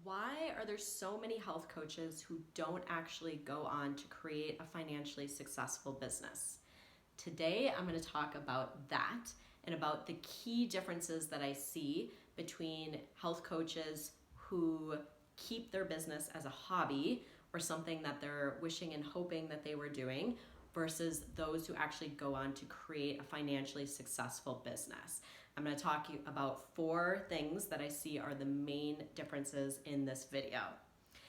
Why are there so many health coaches who don't actually go on to create a financially successful business? Today, I'm going to talk about that and about the key differences that I see between health coaches who keep their business as a hobby or something that they're wishing and hoping that they were doing versus those who actually go on to create a financially successful business. I'm going to talk about 4 things that I see are the main differences in this video.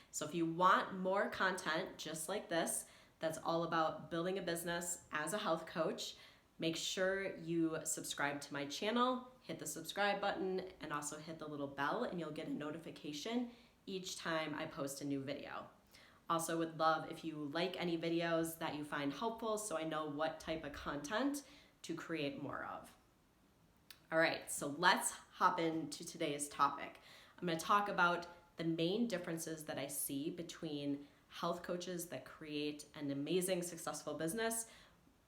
So if you want more content just like this, that's all about building a business as a health coach, make sure you subscribe to my channel, hit the subscribe button, and also hit the little bell, and you'll get a notification each time I post a new video. Also would love if you like any videos that you find helpful so I know what type of content to create more of. All right, so let's hop into today's topic. I'm going to talk about the main differences that I see between health coaches that create an amazing, successful business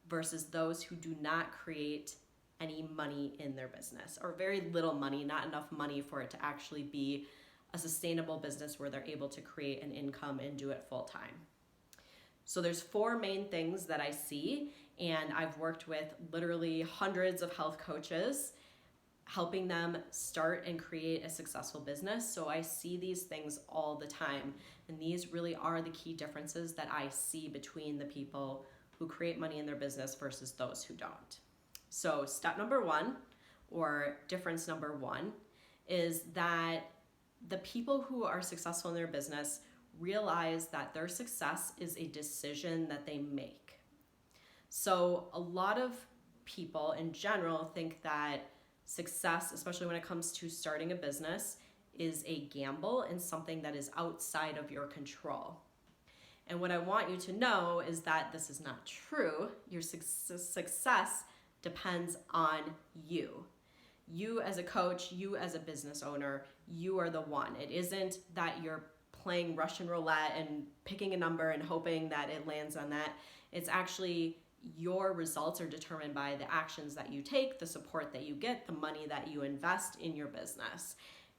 versus those who do not create any money in their business, or very little money, not enough money for it to actually be a sustainable business where they're able to create an income and do it full time. So there's 4 main things that I see, and I've worked with literally hundreds of health coaches, helping them start and create a successful business. So I see these things all the time. And these really are the key differences that I see between the people who create money in their business versus those who don't. So step number 1, or difference number 1, is that the people who are successful in their business realize that their success is a decision that they make. So a lot of people in general think that success, especially when it comes to starting a business, is a gamble and something that is outside of your control. And what I want you to know is that this is not true. Your success depends on you. You as a coach, you as a business owner, you are the one. It isn't that you're playing Russian roulette and picking a number and hoping that it lands on that. It's actually your results are determined by the actions that you take, the support that you get, the money that you invest in your business.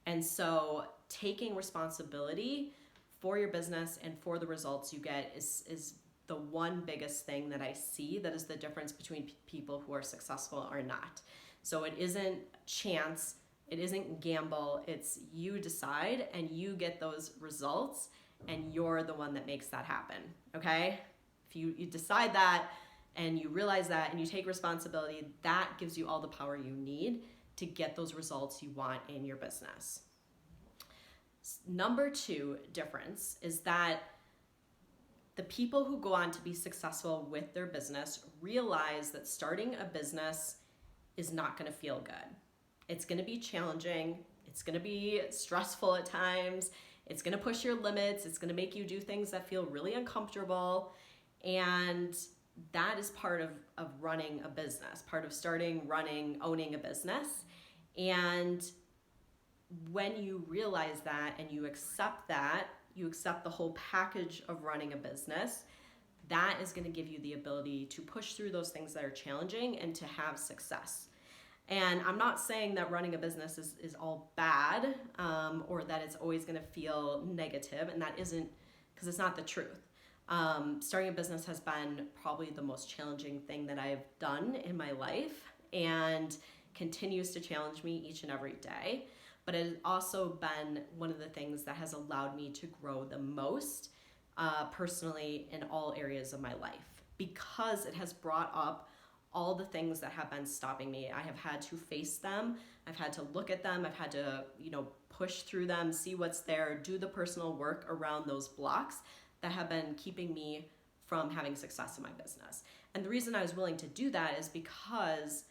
And so taking responsibility for your business and for the results you get is the one biggest thing that I see that is the difference between people who are successful or not. So it isn't chance, it isn't gamble, it's you decide and you get those results and you're the one that makes that happen, okay? If you decide that and you realize that and you take responsibility, that gives you all the power you need to get those results you want in your business. Number 2 difference is that the people who go on to be successful with their business realize that starting a business is not going to feel good. It's going to be challenging. It's going to be stressful at times. It's going to push your limits. It's going to make you do things that feel really uncomfortable. And that is part of running a business, part of starting, running, owning a business. And when you realize that and you accept that, you accept the whole package of running a business, that is going to give you the ability to push through those things that are challenging and to have success. And I'm not saying that running a business is all bad or that it's always going to feel negative, and that isn't, because it's not the truth. Starting a business has been probably the most challenging thing that I've done in my life and continues to challenge me each and every day. But it has also been one of the things that has allowed me to grow the most personally in all areas of my life, because it has brought up all the things that have been stopping me. I have had to face them. I've had to look at them. I've had to, push through them, see what's there, do the personal work around those blocks that have been keeping me from having success in my business. And the reason I was willing to do that is because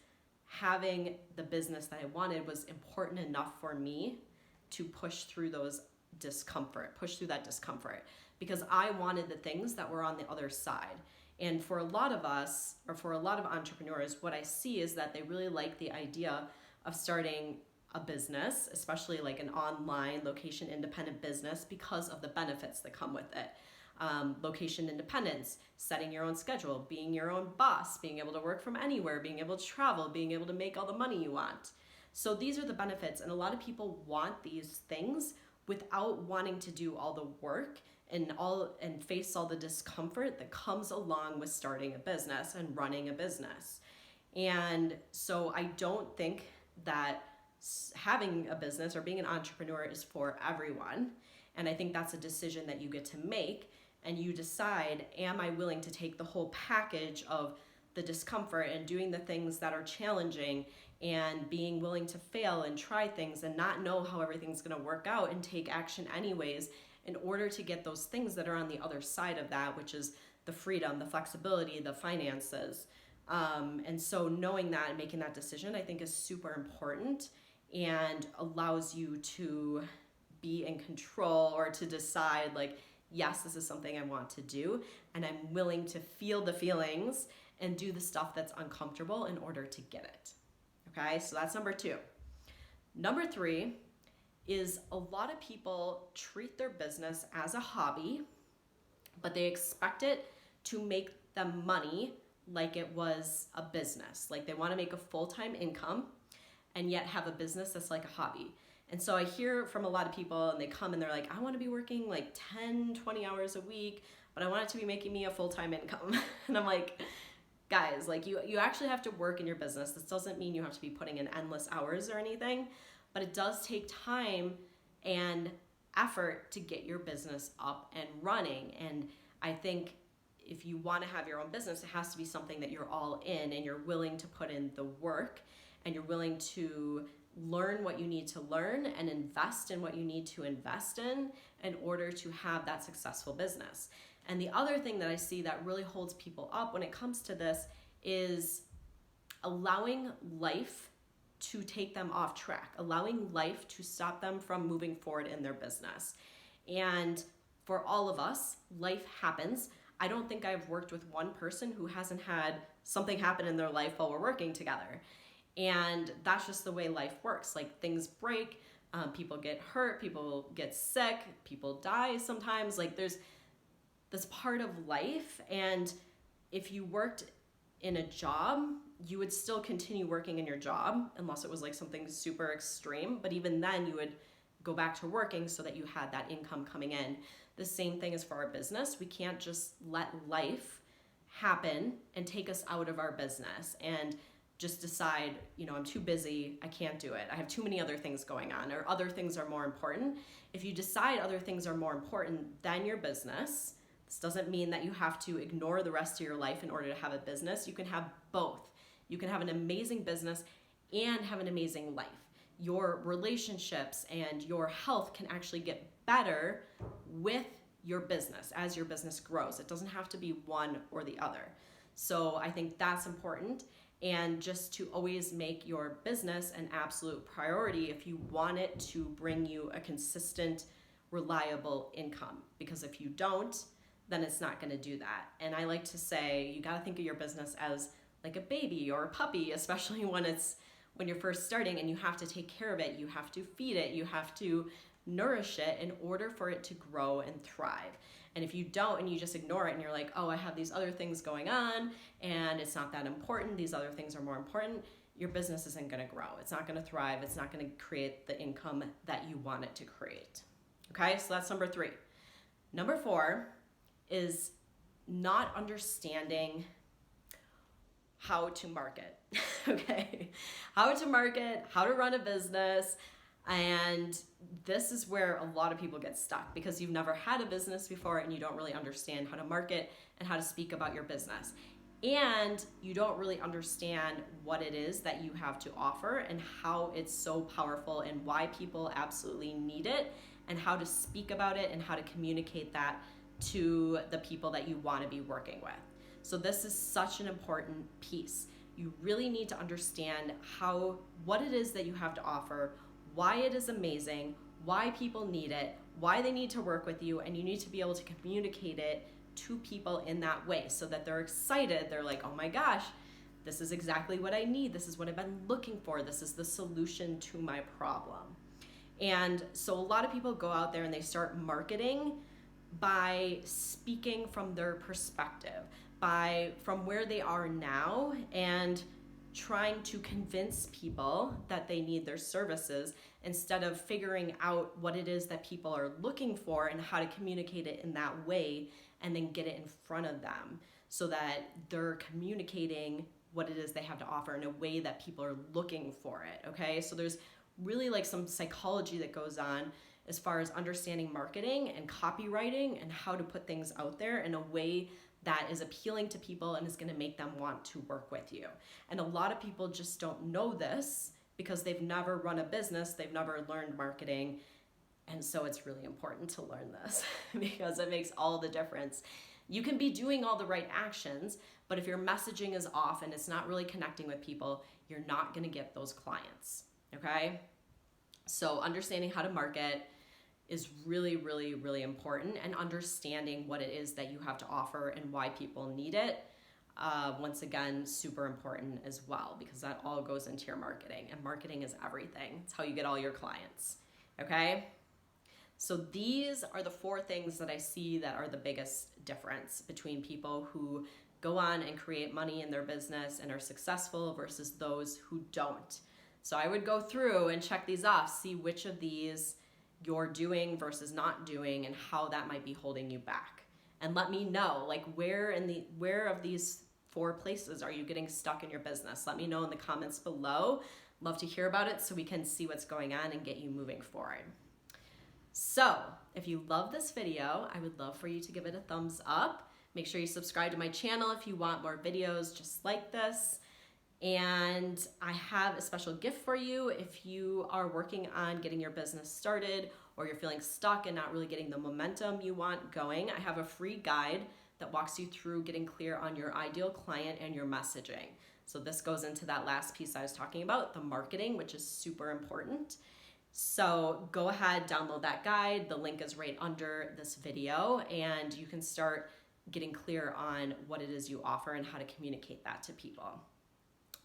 having the business that I wanted was important enough for me to push through that discomfort, because I wanted the things that were on the other side. And for a lot of us, or for a lot of entrepreneurs, what I see is that they really like the idea of starting a business, especially like an online location independent business, because of the benefits that come with it. Location independence, setting your own schedule, being your own boss, being able to work from anywhere, being able to travel, being able to make all the money you want. So these are the benefits, and a lot of people want these things without wanting to do all the work and face all the discomfort that comes along with starting a business and running a business. And so I don't think that having a business or being an entrepreneur is for everyone. And I think that's a decision that you get to make, and you decide, am I willing to take the whole package of the discomfort and doing the things that are challenging and being willing to fail and try things and not know how everything's going to work out and take action anyways in order to get those things that are on the other side of that, which is the freedom, the flexibility, the finances. And so knowing that and making that decision, I think, is super important and allows you to be in control, or to decide like, yes, this is something I want to do, and I'm willing to feel the feelings and do the stuff that's uncomfortable in order to get it. Okay, so that's number 2. Number 3 is a lot of people treat their business as a hobby, but they expect it to make them money like it was a business. Like they want to make a full-time income and yet have a business that's like a hobby. And so I hear from a lot of people, and they come and they're like, I want to be working like 10, 20 hours a week, but I want it to be making me a full-time income. And I'm like, guys, like you actually have to work in your business. This doesn't mean you have to be putting in endless hours or anything, but it does take time and effort to get your business up and running. And I think if you want to have your own business, it has to be something that you're all in and you're willing to put in the work, and you're willing to learn what you need to learn and invest in what you need to invest in order to have that successful business. And the other thing that I see that really holds people up when it comes to this is allowing life to take them off track, allowing life to stop them from moving forward in their business. And for all of us, life happens. I don't think I've worked with one person who hasn't had something happen in their life while we're working together. And that's just the way life works. Like things break, people get hurt, people get sick, people die sometimes. Like that's part of life. And if you worked in a job, you would still continue working in your job unless it was like something super extreme. But even then you would go back to working so that you had that income coming in. The same thing is for our business. We can't just let life happen and take us out of our business and just decide, I'm too busy, I can't do it. I have too many other things going on, or other things are more important. If you decide other things are more important than your business, this doesn't mean that you have to ignore the rest of your life in order to have a business. You can have both. You can have an amazing business and have an amazing life. Your relationships and your health can actually get better with your business as your business grows. It doesn't have to be one or the other. So I think that's important. And just to always make your business an absolute priority if you want it to bring you a consistent, reliable income. Because if you don't, then it's not going to do that. And I like to say, you got to think of your business as like a baby or a puppy, especially when you're first starting and you have to take care of it. You have to feed it. You have to nourish it in order for it to grow and thrive. And if you don't, and you just ignore it and you're like, oh, I have these other things going on and it's not that important, these other things are more important, your business isn't going to grow. It's not going to thrive. It's not going to create the income that you want it to create. Okay, so that's number 3. Number 4 is not understanding how to market. Okay, how to market, how to run a business. And this is where a lot of people get stuck because you've never had a business before and you don't really understand how to market and how to speak about your business. And you don't really understand what it is that you have to offer and how it's so powerful and why people absolutely need it and how to speak about it and how to communicate that to the people that you want to be working with. So this is such an important piece. You really need to understand what it is that you have to offer, why it is amazing, why people need it, why they need to work with you, and you need to be able to communicate it to people in that way so that they're excited. They're like, oh my gosh, this is exactly what I need. This is what I've been looking for. This is the solution to my problem. And so a lot of people go out there and they start marketing by speaking from their perspective, from where they are now, and trying to convince people that they need their services instead of figuring out what it is that people are looking for and how to communicate it in that way and then get it in front of them so that they're communicating what it is they have to offer in a way that people are looking for it, okay? So there's really like some psychology that goes on as far as understanding marketing and copywriting and how to put things out there in a way that is appealing to people and is going to make them want to work with you. And a lot of people just don't know this because they've never run a business, they've never learned marketing. And so it's really important to learn this because it makes all the difference. You can be doing all the right actions, but if your messaging is off and it's not really connecting with people, you're not going to get those clients, okay? So understanding how to market is really, really, really important, and understanding what it is that you have to offer and why people need it. Once again, super important as well, because that all goes into your marketing, and marketing is everything. It's how you get all your clients, okay? So these are the 4 things that I see that are the biggest difference between people who go on and create money in their business and are successful versus those who don't. So I would go through and check these off, see which of these you're doing versus not doing and how that might be holding you back. And let me know, like, where of these 4 places are you getting stuck in your business? Let me know in the comments below. Love to hear about it so we can see what's going on and get you moving forward. So if you love this video, I would love for you to give it a thumbs up. Make sure you subscribe to my channel if you want more videos just like this. And I have a special gift for you if you are working on getting your business started or you're feeling stuck and not really getting the momentum you want going. I have a free guide that walks you through getting clear on your ideal client and your messaging. So this goes into that last piece I was talking about, the marketing, which is super important. So go ahead, download that guide. The link is right under this video, and you can start getting clear on what it is you offer and how to communicate that to people.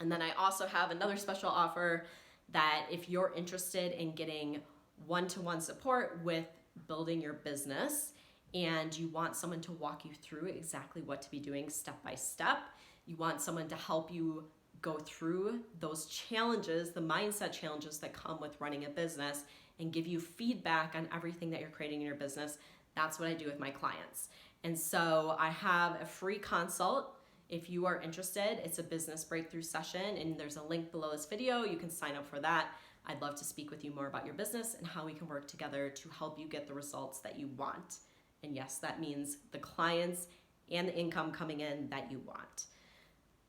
And then I also have another special offer that if you're interested in getting one-to-one support with building your business and you want someone to walk you through exactly what to be doing step by step, you want someone to help you go through those challenges, the mindset challenges that come with running a business, and give you feedback on everything that you're creating in your business, that's what I do with my clients. And so I have a free consult. If you are interested, it's a business breakthrough session, and there's a link below this video. You can sign up for that. I'd love to speak with you more about your business and how we can work together to help you get the results that you want. And yes, that means the clients and the income coming in that you want.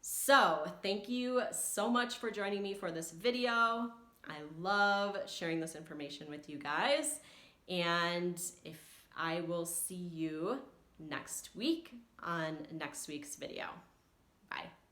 So thank you so much for joining me for this video. I love sharing this information with you guys. And if I will see you next week on next week's video. Bye.